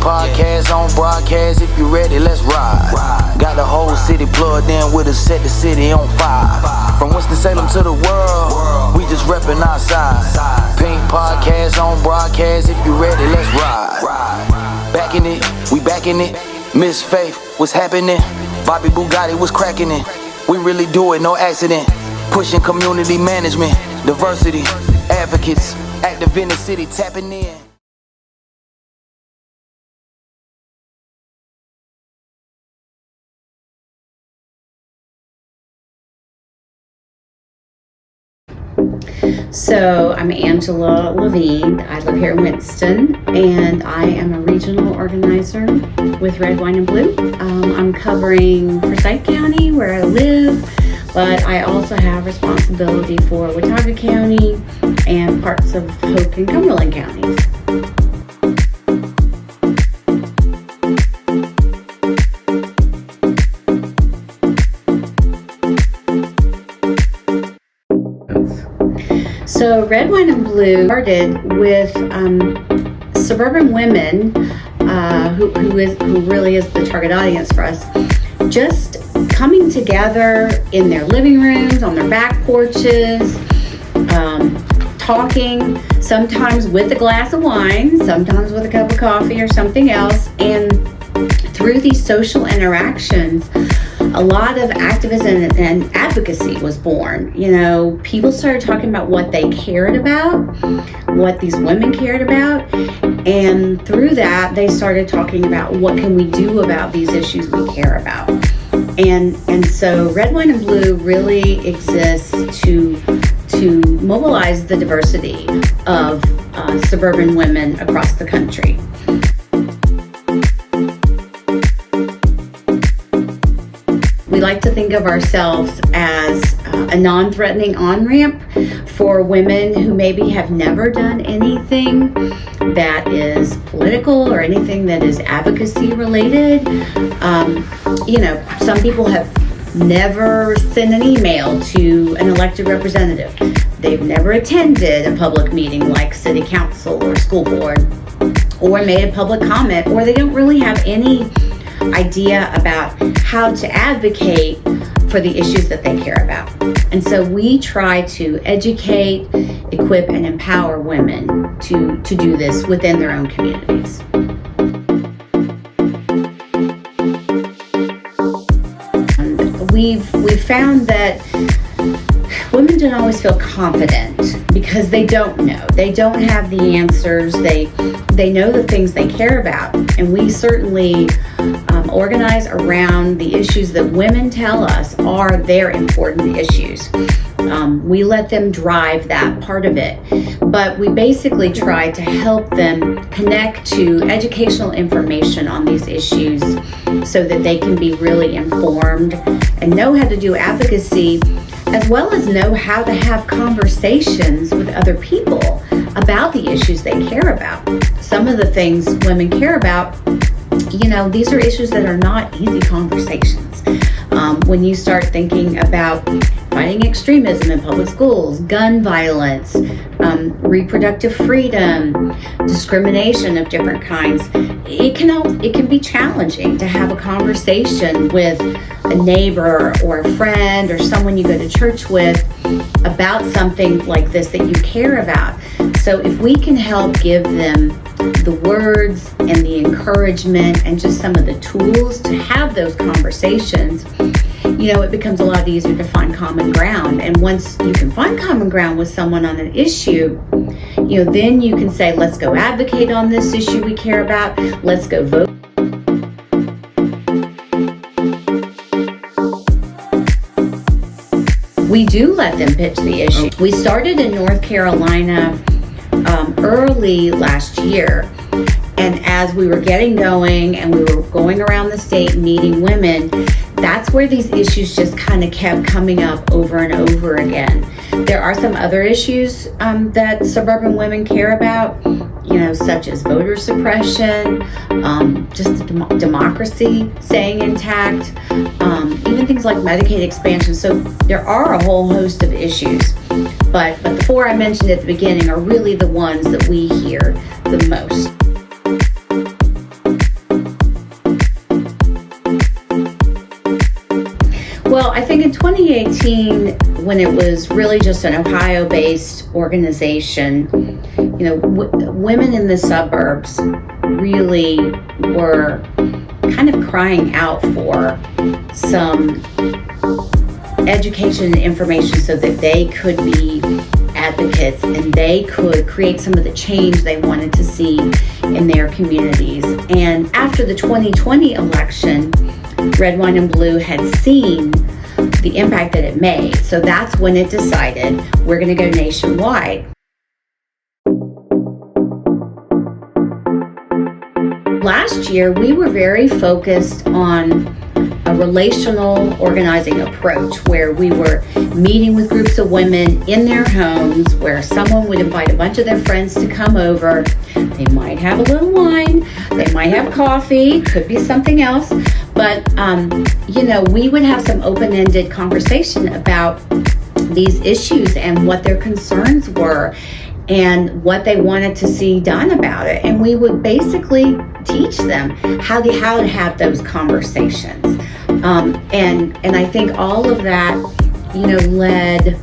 podcast on broadcast. If you ready, let's ride. Got the whole city plugged in with us, set the city on fire. From Winston-Salem to the world, we just reppin' our side. Pink podcast on broadcast. If you ready, let's ride. Backing it, we backing it. MizzFaith, what's happening? Bobbie Bugatti, what's cracking it? We really do it, no accident. Pushing community management, diversity, advocates, active in the city, tapping in. So I'm Angela Levine. I live here in Winston, and I am a regional organizer with Red, Wine, and Blue. I'm covering Forsyth County, where I live, but I also have responsibility for Watauga County and parts of Hope and Cumberland counties. So Red, Wine, and Blue started with suburban women who really is the target audience for us, just coming together in their living rooms, on their back porches, talking, sometimes with a glass of wine, sometimes with a cup of coffee or something else. And through these social interactions, a lot of activism and advocacy was born. You know, people started talking about what they cared about, what these women cared about, and through that, they started talking about what can we do about these issues we care about. And so Red, Wine, and Blue really exists to mobilize the diversity of suburban women across the country. We like to think of ourselves as a non-threatening on-ramp for women who maybe have never done anything that is political or anything that is advocacy related. Some people have never sent an email to an elected representative. They've never attended a public meeting like city council or school board, or made a public comment, or they don't really have any idea about how to advocate for the issues that they care about. And so we try to educate, equip, and empower women to do this within their own communities. And we've found that women don't always feel confident because they don't know. They don't have the answers. They know the things they care about. And we certainly organize around the issues that women tell us are their important issues. We let them drive that part of it. But we basically try to help them connect to educational information on these issues so that they can be really informed and know how to do advocacy, as well as know how to have conversations with other people about the issues they care about. Some of the things women care about, these are issues that are not easy conversations. When you start thinking about fighting extremism in public schools, gun violence, reproductive freedom, discrimination of different kinds, it can be challenging to have a conversation with a neighbor or a friend or someone you go to church with about something like this that you care about. So if we can help give them the words and the encouragement and just some of the tools to have those conversations, it becomes a lot easier to find common ground. And once you can find common ground with someone on an issue, then you can say, let's go advocate on this issue we care about. Let's go vote. We do let them pitch the issue. We started in North Carolina early last year. And as we were getting going and we were going around the state meeting women, that's where these issues just kind of kept coming up over and over again. There are some other issues that suburban women care about, such as voter suppression, just democracy staying intact, even things like Medicaid expansion. So there are a whole host of issues. But the four I mentioned at the beginning are really the ones that we hear the most. 2018, when it was really just an Ohio-based organization, women in the suburbs really were kind of crying out for some education and information so that they could be advocates and they could create some of the change they wanted to see in their communities. And after the 2020 election, Red, Wine, and Blue had seen the impact that it made. So that's when it decided we're going to go nationwide. Last year, we were very focused on a relational organizing approach where we were meeting with groups of women in their homes, where someone would invite a bunch of their friends to come over. They might have a little wine, they might have coffee, could be something else, but we would have some open-ended conversation about these issues and what their concerns were and what they wanted to see done about it. And we would basically teach them how to have those conversations. And I think all of that, led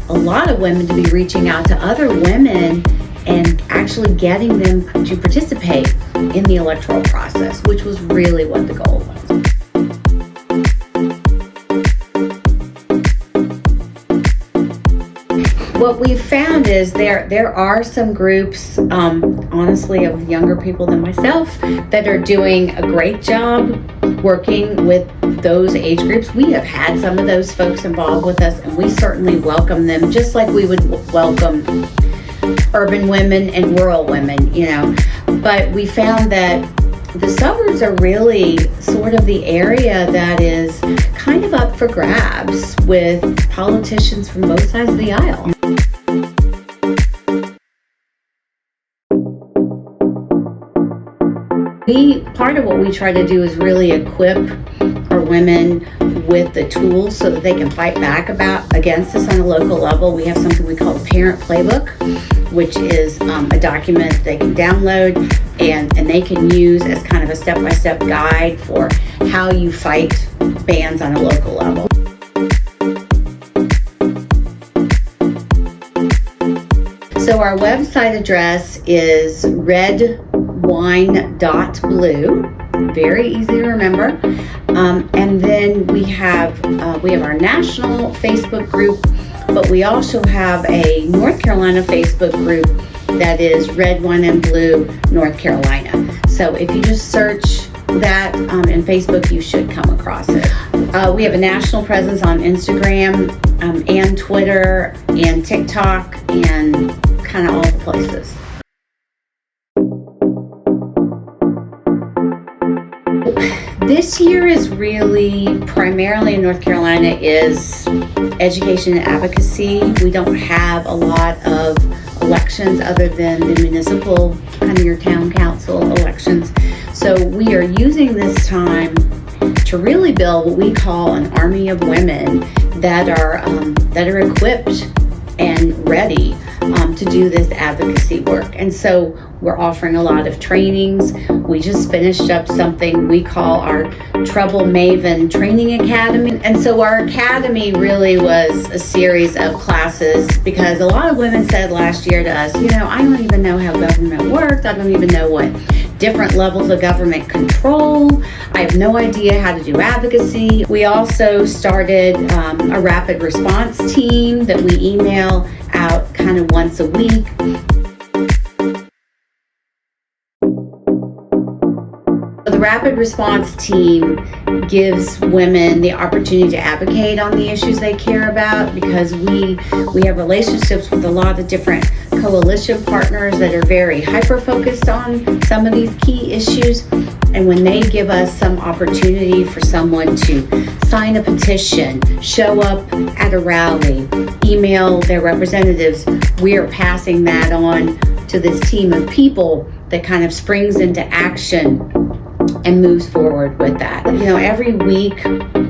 a lot of women to be reaching out to other women and actually getting them to participate in the electoral process, which was really what the goal was. What we've found is there are some groups, honestly, of younger people than myself that are doing a great job working with those age groups. We have had some of those folks involved with us, and we certainly welcome them, just like we would welcome urban women and rural women, But we found that the suburbs are really sort of the area that is kind of up for grabs with politicians from both sides of the aisle. Part of what we try to do is really equip our women with the tools so that they can fight back against us on a local level. We have something we call the Parent Playbook, which is a document they can download and they can use as kind of a step-by-step guide for how you fight bans on a local level. So our website address is redwine.blue. Very easy to remember. And then we have our national Facebook group, but we also have a North Carolina Facebook group that is Red, Wine, and Blue North Carolina. So if you just search that in Facebook, you should come across it. We have a national presence on Instagram and Twitter and TikTok and kind of all the places. This year is really primarily in North Carolina is education and advocacy. We don't have a lot of elections other than the municipal, kind of your town council elections. So we are using this time to really build what we call an army of women that are equipped and ready to do this advocacy work. And so we're offering a lot of trainings. We just finished up something we call our Trouble Maven Training Academy. And so our academy really was a series of classes because a lot of women said last year to us, I don't even know how government works. I don't even know what different levels of government control. I have no idea how to do advocacy. We also started a rapid response team that we email out kind of once a week. The rapid response team gives women the opportunity to advocate on the issues they care about because we have relationships with a lot of different coalition partners that are very hyper-focused on some of these key issues. And when they give us some opportunity for someone to sign a petition, show up at a rally, email their representatives, we are passing that on to this team of people that kind of springs into action and moves forward with that. Every week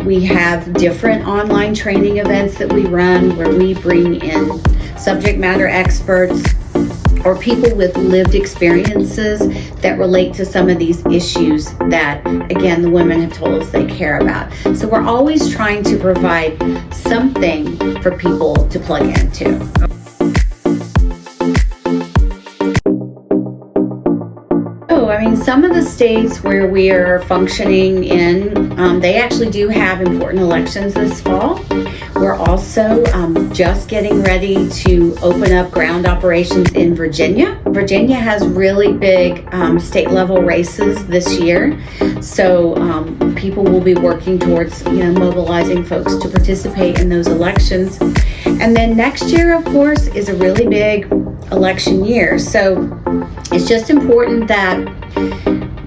we have different online training events that we run where we bring in subject matter experts or people with lived experiences that relate to some of these issues that, again, the women have told us they care about. So we're always trying to provide something for people to plug into. I mean, some of the states where we are functioning in, they actually do have important elections this fall. We're also just getting ready to open up ground operations in Virginia. Virginia has really big state level races this year. So people will be working towards, mobilizing folks to participate in those elections. And then next year, of course, is a really big election year. So it's just important that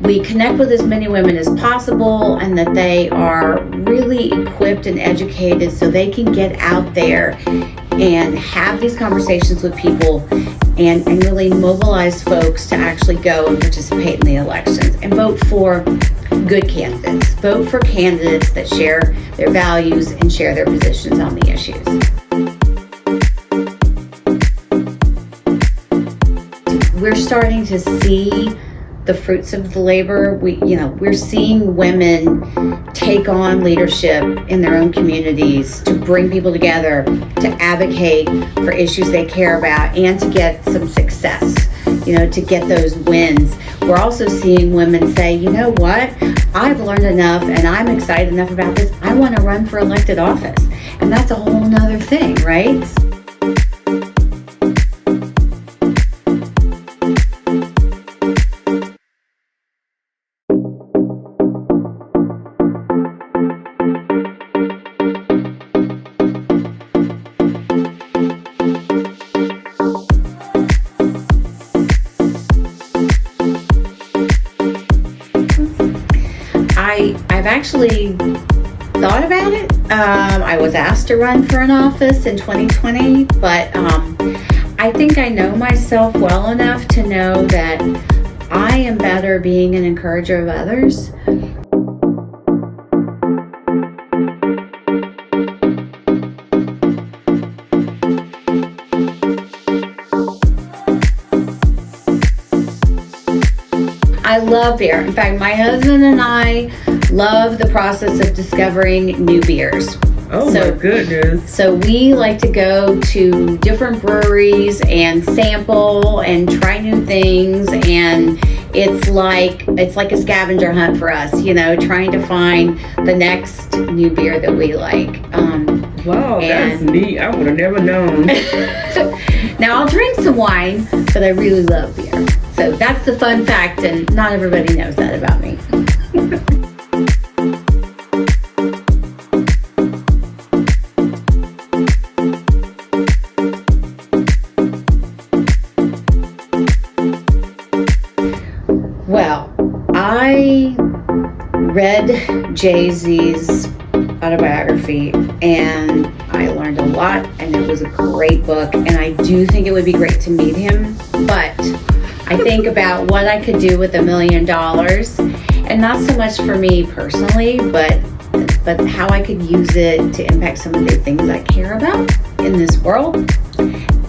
we connect with as many women as possible and that they are really equipped and educated so they can get out there and have these conversations with people and really mobilize folks to actually go and participate in the elections and vote for good candidates. Vote for candidates that share their values and share their positions on the issues. We're starting to see the fruits of the labor. We're seeing women take on leadership in their own communities to bring people together, to advocate for issues they care about, and to get some success, to get those wins. We're also seeing women say, you know what, I've learned enough and I'm excited enough about this, I want to run for elected office. And that's a whole nother thing, right? I've actually thought about it. I was asked to run for an office in 2020, but I think I know myself well enough to know that I am better being an encourager of others. I love beer. In fact, my husband and I love the process of discovering new beers. Oh my goodness. So we like to go to different breweries and sample and try new things, and it's like a scavenger hunt for us, trying to find the next new beer that we like. Wow, that's neat. I would have never known. Now I'll drink some wine, but I really love beer. So that's the fun fact, and not everybody knows that about me. Well, I read Jay-Z's autobiography and I learned a lot, and it was a great book, and I do think it would be great to meet him, but I think about what I could do with $1 million, and not so much for me personally, but how I could use it to impact some of the things I care about in this world.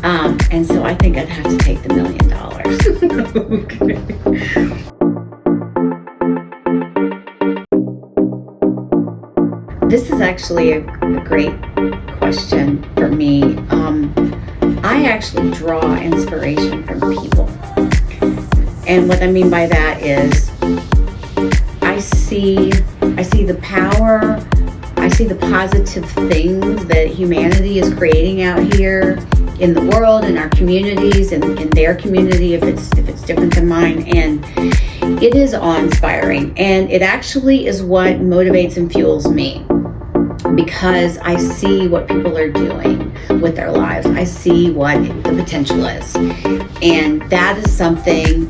And so I think I'd have to take the $1 million. Okay. This is actually a great question for me. I actually draw inspiration from people. And what I mean by that is I see the power, I see the positive things that humanity is creating out here in the world, in our communities, and in their community if it's different than mine. And it is awe-inspiring, and it actually is what motivates and fuels me, because I see what people are doing with their lives. I see what the potential is, and that is something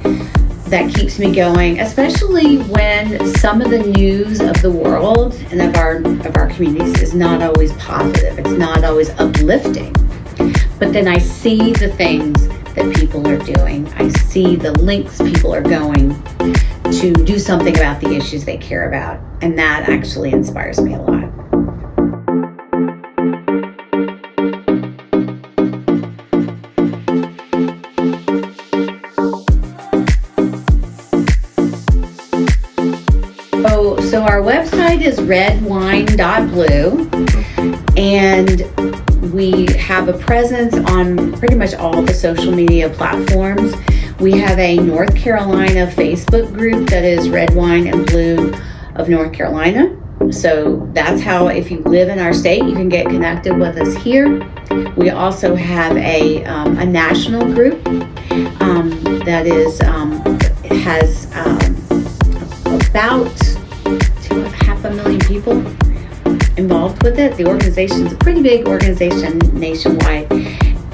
that keeps me going, especially when some of the news of the world and of our communities is not always positive. It's not always uplifting. But then I see the things that people are doing. I see the links people are going to do something about the issues they care about. And that actually inspires me a lot. So our website is redwine.blue, and we have a presence on pretty much all the social media platforms. We have a North Carolina Facebook group that is Red Wine and Blue of North Carolina. So that's how, if you live in our state, you can get connected with us here. We also have a national group that is has about 500,000 people involved with it. The organization is a pretty big organization nationwide.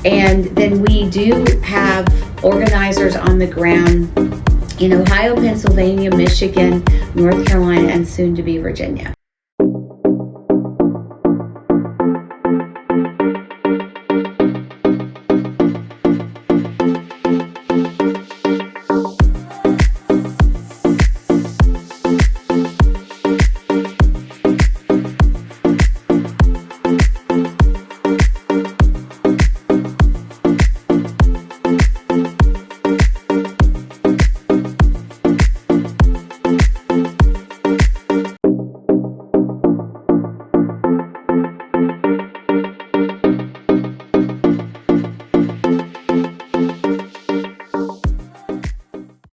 And then we do have organizers on the ground in Ohio, Pennsylvania, Michigan, North Carolina, and soon to be Virginia.